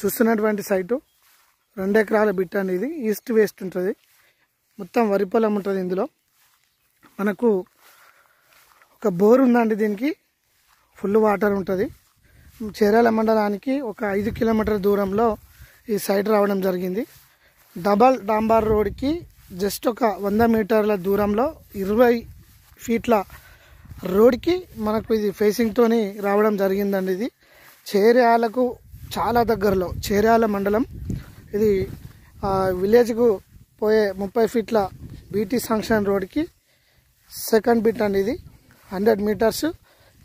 చూస్తున్నటువంటి సైటు 2 ఎకరాల బిట్ అండి. ఇది ఈస్ట్ వెస్ట్ ఉంటుంది, మొత్తం వరి పొలం ఉంటుంది. ఇందులో మనకు ఒక బోర్ ఉందండి, దీనికి ఫుల్ వాటర్ ఉంటుంది. చేరాల మండలానికి ఒక 5 కిలోమీటర్ దూరంలో ఈ సైట్ రావడం జరిగింది. డబల్ డాంబార్ రోడ్కి జస్ట్ ఒక 100 మీటర్ల దూరంలో 20 ఫీట్ల రోడ్కి మనకు ఇది ఫేసింగ్తోని రావడం జరిగిందండి. ఇది చేర్యాలకు చాలా దగ్గరలో, చేర్యాల మండలం. ఇది విలేజ్కు పోయే 30 ఫీట్ల బీటీ సంక్షన్ రోడ్కి సెకండ్ బిట్ అండి. ఇది 100 మీటర్స్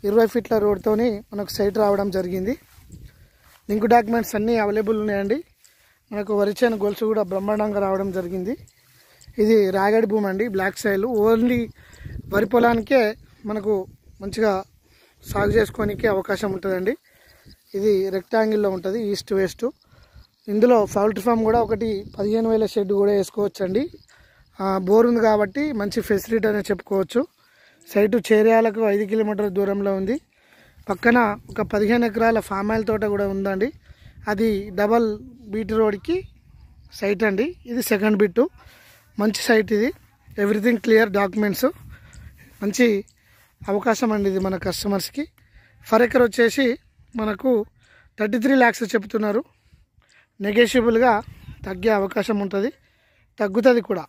20 ఫీట్ల రోడ్తోని మనకు సైట్ రావడం జరిగింది. లింక్ డాక్యుమెంట్స్ అన్నీ అవైలబుల్ ఉన్నాయండి. మనకు వరిచేను గొలుసు కూడా బ్రహ్మాండంగా రావడం జరిగింది. ఇది రాగడి భూమి అండి, బ్లాక్ సాయిల్. ఓన్లీ వరి పొలానికే మనకు మంచిగా సాగు చేసుకోనికి అవకాశం ఉంటుందండి. ఇది రెక్టాంగిల్లో ఉంటుంది, ఈస్ట్ వెస్ట్. ఇందులో పౌల్ట్రీ ఫామ్ కూడా ఒకటి 15,000 షెడ్ కూడా వేసుకోవచ్చండి. బోర్ ఉంది కాబట్టి మంచి ఫెసిలిటీ అనే చెప్పుకోవచ్చు. సైటు చేర్యాలకు 5 కిలోమీటర్ల దూరంలో ఉంది. పక్కన ఒక 15 ఎకరాల ఫామ్ ఆయిల్ తోట కూడా ఉందండి. అది డబల్ బీటీ రోడ్కి సైట్ అండి. ఇది సెకండ్ బిట్టు, మంచి సైట్. ఇది ఎవ్రీథింగ్ క్లియర్, డాక్యుమెంట్స్, మంచి అవకాశం అండి ఇది మన కస్టమర్స్కి. ఫర్ ఎకర్ వచ్చేసి మనకు 33 lakhs చెప్తున్నారు. నెగోషియబుల్గా తగ్గే అవకాశం ఉంటుంది, తగ్గుతుంది కూడా.